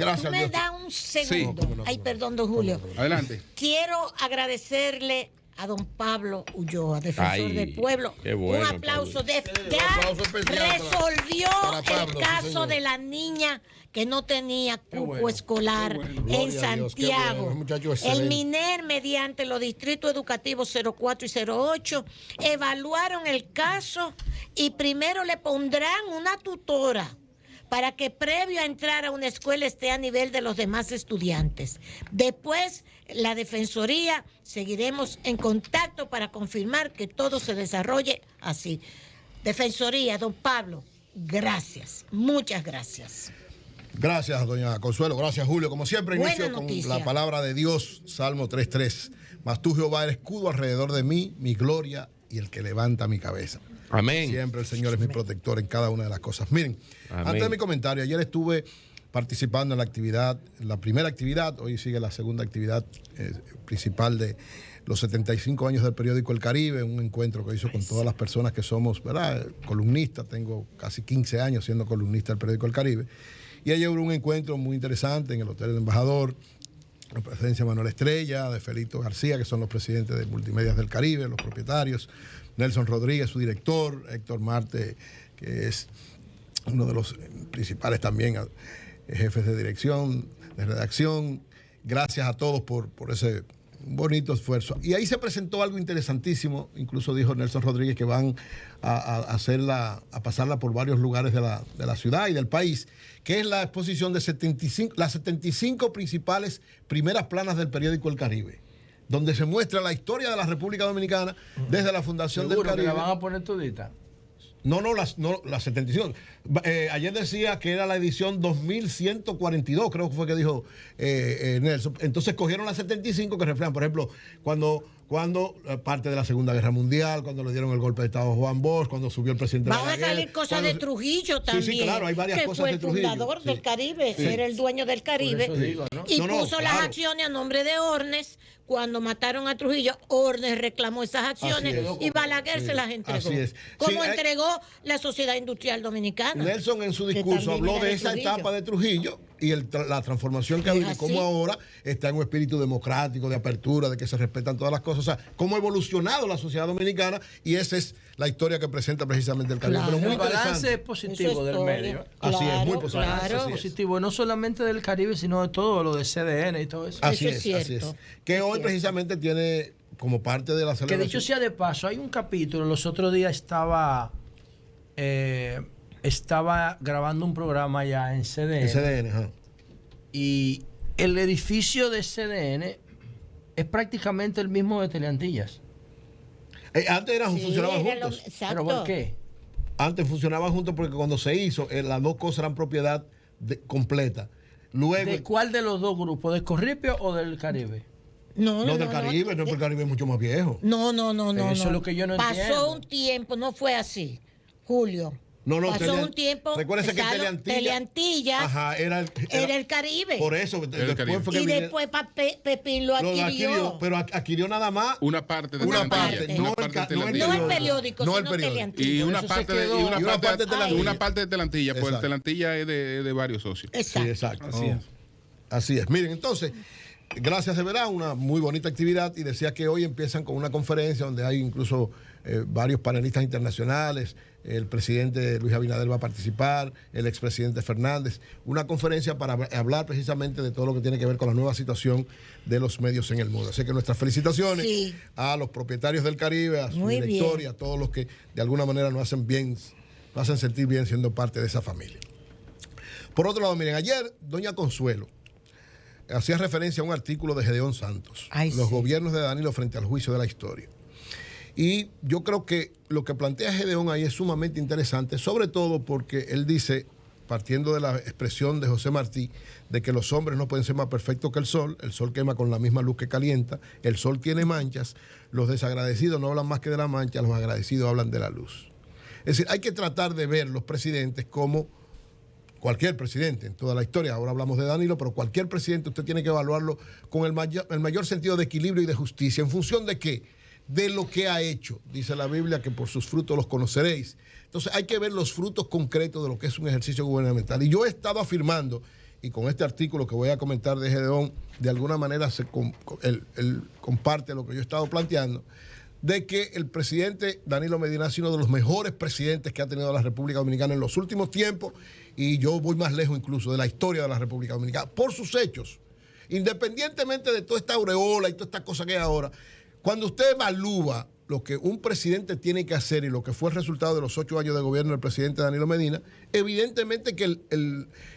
Gracias. Tú me das un segundo. Sí. Ay, perdón, don Julio. Adelante. Quiero agradecerle a don Pablo Ulloa, defensor Ay, del pueblo. qué bueno, un aplauso. un Ya aplauso especial resolvió para Pablo, el sí, caso señor. de la niña que no tenía cupo bueno, escolar Gloria en a Dios, qué Santiago. bueno, muchacho El excelente. MINER, mediante los distritos educativos 04 y 08, evaluaron el caso y primero le pondrán una tutora para que previo a entrar a una escuela esté a nivel de los demás estudiantes. Después, la Defensoría, seguiremos en contacto para confirmar que todo se desarrolle así. Defensoría, don Pablo, gracias, muchas gracias. Gracias, doña Consuelo. Gracias, Julio. Como siempre, Buena inicio con noticia. la palabra de Dios, Salmo 3:3. Mas tú, Jehová, eres escudo alrededor de mí, mi gloria y el que levanta mi cabeza. Amén. Siempre el Señor es mi protector en cada una de las cosas. Miren, Amén. antes de mi comentario, ayer estuve participando en la actividad, la primera actividad, hoy sigue la segunda actividad principal de los 75 años del periódico El Caribe, un encuentro que hizo con todas las personas que somos, ¿verdad?, columnistas. Tengo casi 15 años siendo columnista del periódico El Caribe. Y ayer hubo un encuentro muy interesante en el Hotel del Embajador, la presencia de Manuel Estrella, de Felito García, que son los presidentes de Multimedias del Caribe, los propietarios, Nelson Rodríguez, su director, Héctor Marte, que es uno de los principales también jefes de dirección, de redacción. Gracias a todos por ese bonito esfuerzo. Y ahí se presentó algo interesantísimo, incluso dijo Nelson Rodríguez que van a pasarla por varios lugares de la ciudad y del país, que es la exposición de las 75 principales primeras planas del periódico El Caribe, donde se muestra la historia de la República Dominicana desde la fundación del ¿Seguro que Caribe. la van a poner todita? No, las 75. Ayer decía que era la edición 2142, creo que fue que dijo Nelson. Entonces cogieron las 75 que reflejan, por ejemplo, cuando parte de la Segunda Guerra Mundial, cuando le dieron el golpe de Estado a Juan Bosch, cuando subió el presidente Van a Balaguer, salir cosas cuando- de Trujillo también. Sí, claro, hay varias que cosas fue de el Trujillo. fundador Sí. del Caribe, Sí. era el dueño del Caribe. Por eso digo, ¿no? Y No, puso las claro. acciones a nombre de Ornes. Cuando mataron a Trujillo, Ornes reclamó esas acciones Así es. y Balaguer se las entregó. Así es. Como Sí, entregó la Sociedad Industrial Dominicana. Nelson en su que discurso también habló era de esa Trujillo. etapa de Trujillo y la transformación que ha Es habido, y cómo así. ahora está en un espíritu democrático, de apertura, de que se respetan todas las cosas. O sea, cómo ha evolucionado la sociedad dominicana, y esa es la historia que presenta precisamente el Caribe. Claro. Pero muy El balance interesante. es positivo Eso es del todo. medio. Así es, muy positivo. Claro. Así es. Positivo, no solamente del Caribe, sino de todo lo de CDN y todo eso. Así Eso es es, así cierto. es. Que Es hoy cierto. precisamente tiene como parte de la Que celebración. dicho sea de paso, hay un capítulo, los otros días estaba grabando un programa ya en CDN, El CDN, ajá. y el edificio de CDN es prácticamente el mismo de Teleantillas. Antes Sí, funcionaban era juntos. exacto. ¿Pero por qué? Antes funcionaban juntos porque cuando se hizo, las dos cosas eran propiedad completa. Luego, ¿De cuál de los dos grupos? ¿De Corripio o del Caribe? No, no del Caribe, no, porque el Caribe es mucho más viejo. No. Eso es lo que yo no Pasó entiendo. un tiempo, no fue así, Julio. No, Pasó un tiempo. Recuérdese que exacto, Teleantillas. Ajá, era el Caribe. Por eso, el después Caribe. fue que Y vine- después Pepín lo adquirió. pero adquirió nada más Una parte de una Teleantillas, parte, una no el parte de ca- no el Teleantillas. No el periódico, No el sino periódico. Teleantillas. Y Por una eso se parte de, quedó. y una Y una parte, parte de Teleantillas. una parte de Telantilla, pues Exacto. Telantilla es de varios socios. Exacto. Sí, exacto. Así es. Así es. Miren, entonces, gracias de verdad, una muy bonita actividad, y decía que hoy empiezan con una conferencia donde hay incluso varios panelistas internacionales. El presidente Luis Abinader va a participar, el expresidente Fernández, una conferencia para hablar precisamente de todo lo que tiene que ver con la nueva situación de los medios en el mundo. Así que nuestras felicitaciones Sí. a los propietarios del Caribe, a su Muy director bien. y a todos los que de alguna manera nos hacen bien, nos hacen sentir bien siendo parte de esa familia. Por otro lado, miren, ayer doña Consuelo hacía referencia a un artículo de Gedeón Santos, Ay, los sí. gobiernos de Danilo frente al juicio de la historia. Y yo creo que lo que plantea Gedeón ahí es sumamente interesante, sobre todo porque él dice, partiendo de la expresión de José Martí, de que los hombres no pueden ser más perfectos que el sol quema con la misma luz que calienta, el sol tiene manchas, los desagradecidos no hablan más que de la mancha, los agradecidos hablan de la luz. Es decir, hay que tratar de ver los presidentes como cualquier presidente en toda la historia. Ahora hablamos de Danilo, pero cualquier presidente usted tiene que evaluarlo con el mayor sentido de equilibrio y de justicia. ¿En función de qué? De lo que ha hecho. Dice la Biblia que por sus frutos los conoceréis. Entonces hay que ver los frutos concretos de lo que es un ejercicio gubernamental. Y yo he estado afirmando, y con este artículo que voy a comentar de Gedeón, de alguna manera él comparte lo que yo he estado planteando, de que el presidente Danilo Medina ha sido uno de los mejores presidentes que ha tenido la República Dominicana en los últimos tiempos, y yo voy más lejos incluso de la historia de la República Dominicana, por sus hechos. Independientemente de toda esta aureola y toda esta cosa que hay ahora, cuando usted evalúa lo que un presidente tiene que hacer y lo que fue el resultado de los 8 años de gobierno del presidente Danilo Medina, evidentemente que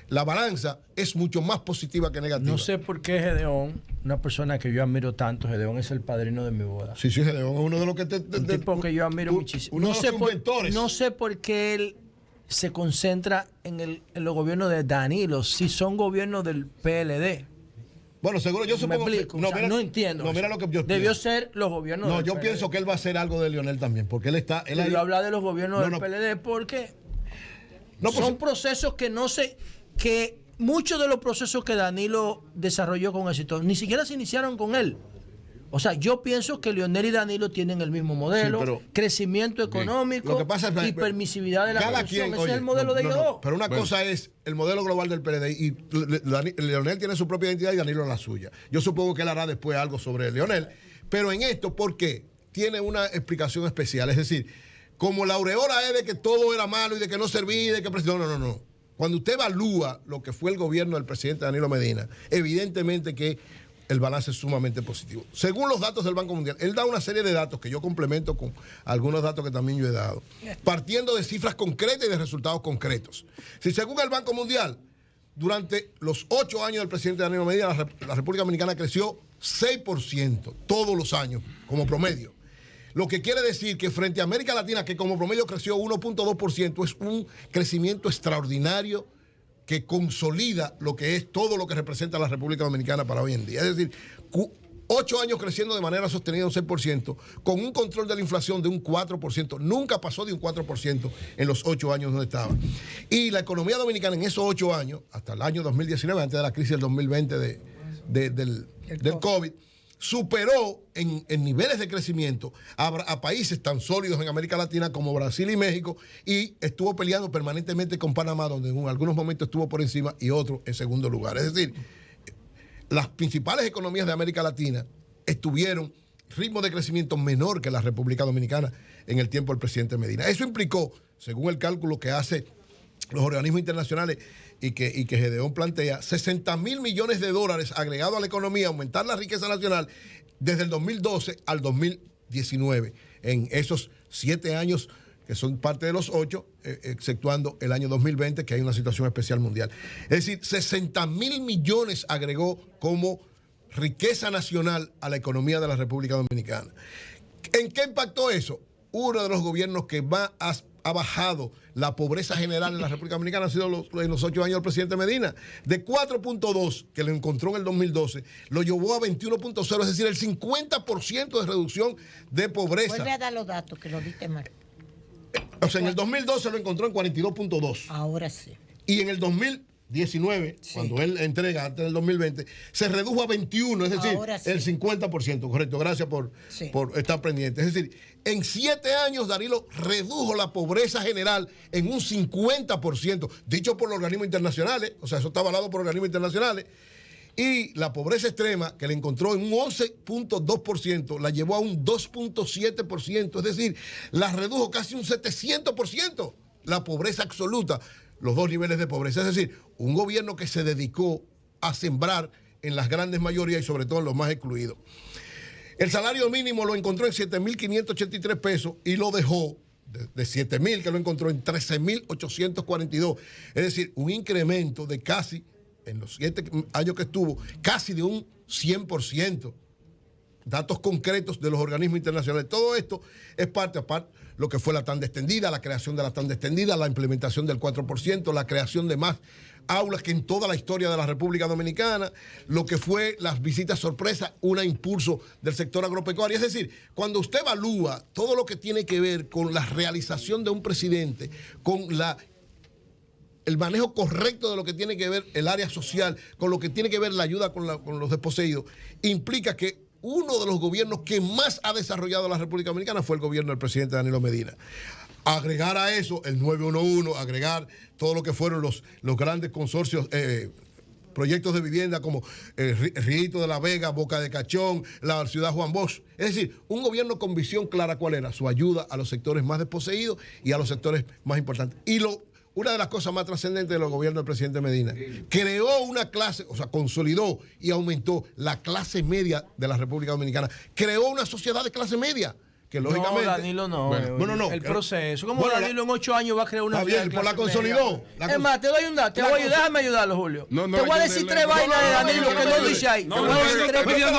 la balanza es mucho más positiva que negativa. No sé por qué Gedeón, una persona que yo admiro tanto, Gedeón es el padrino de mi boda. Sí, Gedeón es uno de los que un tipo que yo admiro muchísimo. Uno de los inventores. No sé por qué él se concentra en los gobiernos de Danilo, si son gobiernos del PLD. Bueno, seguro yo supongo que no entiendo. No, mira lo que yo debió pienso. ser los gobiernos No, del yo PLD. pienso que él va a hacer algo de Leonel también, porque él Yo hablar de los gobiernos del PLD porque son procesos que muchos de los procesos que Danilo desarrolló con éxito ni siquiera se iniciaron con él. O sea, yo pienso que Leonel y Danilo tienen el mismo modelo, sí, pero, crecimiento económico lo que pasa es, y permisividad de la corrupción. Ese oye, es el modelo de ellos dos. Pero una cosa es el modelo global del PLD y Leonel tiene su propia identidad y Danilo la suya. Yo supongo que él hará después algo sobre Leonel. Pero en esto, ¿por qué? Tiene una explicación especial. Es decir, como la aureola es de que todo era malo y de que no servía y de que... No. Cuando usted evalúa lo que fue el gobierno del presidente Danilo Medina, evidentemente que el balance es sumamente positivo. Según los datos del Banco Mundial, él da una serie de datos que yo complemento con algunos datos que también yo he dado, partiendo de cifras concretas y de resultados concretos. Si según el Banco Mundial, durante los 8 años del presidente Danilo Medina, la República Dominicana creció 6% todos los años como promedio. Lo que quiere decir que frente a América Latina, que como promedio creció 1.2%, es un crecimiento extraordinario que consolida lo que es todo lo que representa la República Dominicana para hoy en día. Es decir, 8 años creciendo de manera sostenida un 6%, con un control de la inflación de un 4%. Nunca pasó de un 4% en los 8 años donde estaba. Y la economía dominicana en esos 8 años, hasta el año 2019, antes de la crisis del 2020 del COVID, superó en niveles de crecimiento a países tan sólidos en América Latina como Brasil y México, y estuvo peleando permanentemente con Panamá, donde en algunos momentos estuvo por encima y otros en segundo lugar. Es decir, las principales economías de América Latina tuvieron ritmo de crecimiento menor que la República Dominicana en el tiempo del presidente Medina. Eso implicó, según el cálculo que hace los organismos internacionales y que Gedeón plantea, 60.000 millones de dólares agregados a la economía, aumentar la riqueza nacional desde el 2012 al 2019, en esos 7 años que son parte de los 8, exceptuando el año 2020, que hay una situación especial mundial. Es decir, 60.000 millones agregó como riqueza nacional a la economía de la República Dominicana. ¿En qué impactó eso? Uno de los gobiernos que más ha bajado la pobreza general en la República Dominicana ha sido en los 8 años del presidente Medina. De 4.2 que lo encontró en el 2012, lo llevó a 21.0, es decir, el 50% de reducción de pobreza. Vuelve a dar los datos, que lo diste mal. O sea, en el 2012 lo encontró en 42.2. Ahora sí. Y en el 2019, sí, cuando él entrega antes del 2020, se redujo a 21, es decir, sí, el 50%. Correcto, gracias por estar pendiente. Es decir, en 7 años Danilo redujo la pobreza general en un 50%, dicho por los organismos internacionales, o sea, eso está avalado por organismos internacionales. Y la pobreza extrema, que le encontró en un 11.2%, la llevó a un 2.7%, es decir, la redujo casi un 700%, la pobreza absoluta, los dos niveles de pobreza. Es decir, un gobierno que se dedicó a sembrar en las grandes mayorías y sobre todo en los más excluidos. El salario mínimo lo encontró en 7.583 pesos y lo dejó de 7.000, que lo encontró en 13.842. Es decir, un incremento de casi, en los 7 años que estuvo, casi de un 100%. Datos concretos de los organismos internacionales. Todo esto es parte lo que fue la tanda extendida, la creación de la tanda extendida, la implementación del 4%, la creación de más aulas que en toda la historia de la República Dominicana, lo que fue las visitas sorpresa, un impulso del sector agropecuario. Es decir, cuando usted evalúa todo lo que tiene que ver con la realización de un presidente, con el manejo correcto de lo que tiene que ver el área social, con lo que tiene que ver la ayuda con los desposeídos, implica que uno de los gobiernos que más ha desarrollado la República Dominicana fue el gobierno del presidente Danilo Medina. Agregar a eso el 911, agregar todo lo que fueron los grandes consorcios proyectos de vivienda como Rito de la Vega, Boca de Cachón, la ciudad Juan Bosch. Es decir, un gobierno con visión clara cuál era su ayuda a los sectores más desposeídos y a los sectores más importantes. Y una de las cosas más trascendentes de los gobiernos del presidente Medina, creó una clase, o sea, consolidó y aumentó la clase media de la República Dominicana. Creó una sociedad de clase media. Que lógicamente. No, Danilo no. Bueno, no. El proceso. ¿Cómo Danilo en 8 años va a crear una sociedad? Está bien, pues la consolidó. Es más, te doy un dato. Te voy a ayudar, déjame ayudarlo, Julio. Te voy a decir 3 vainas de Danilo que no dice ahí. Te voy a decir 3 vainas.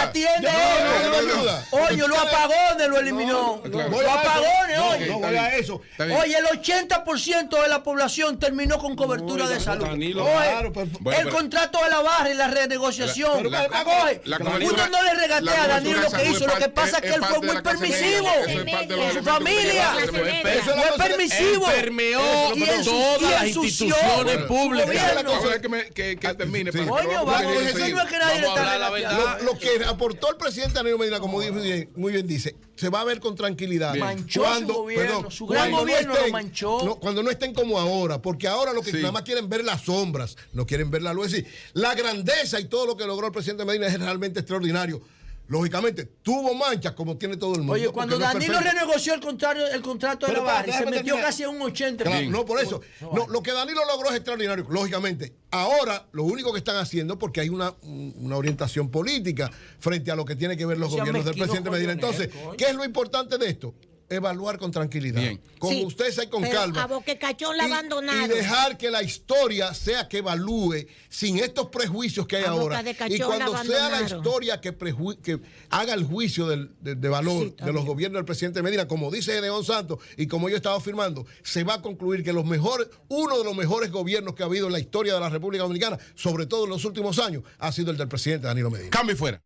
Atiende eso. Oye, los apagones lo eliminó. Los apagones, oye. No voy a eso. Oye, el 80% de la población terminó con cobertura de salud. Oye, el contrato de la barra y la renegociación. Uno no le regatea a Danilo lo que hizo. Lo que pasa es que él fue muy permisivo con su familia. Fue permisivo. Enfermeó todas las instituciones públicas. Que termine. Coño, vamos, eso no es que nadie le está regateando. Lo que aportó el presidente Danilo Medina, como muy bien dice, se va a ver con tranquilidad. Manchó su gobierno, su gran gobierno lo manchó. Cuando no estén como ahora, porque ahora lo que nada más quieren ver las sombras, no quieren ver la luz. Es decir, la grandeza y todo lo que logró el presidente Medina es realmente extraordinario. Lógicamente, tuvo manchas como tiene todo el mundo. Oye, cuando Danilo renegoció el contrato de la barra, se metió casi a un 80%. Claro, no, por eso. No, lo que Danilo logró es extraordinario. Lógicamente, ahora lo único que están haciendo, porque hay una orientación política frente a lo que tiene que ver los gobiernos del presidente Medina. Entonces, ¿qué es lo importante de esto? Evaluar con tranquilidad, con ustedes y con calma. A Boquecachón la abandonaron. Y dejar que la historia sea que evalúe sin estos prejuicios que hay ahora. Y cuando sea la historia que haga el juicio de valor de los gobiernos del presidente Medina, como dice Gedeón Santos y como yo he estado afirmando, se va a concluir que uno de los mejores gobiernos que ha habido en la historia de la República Dominicana, sobre todo en los últimos años, ha sido el del presidente Danilo Medina. Cambio y fuera.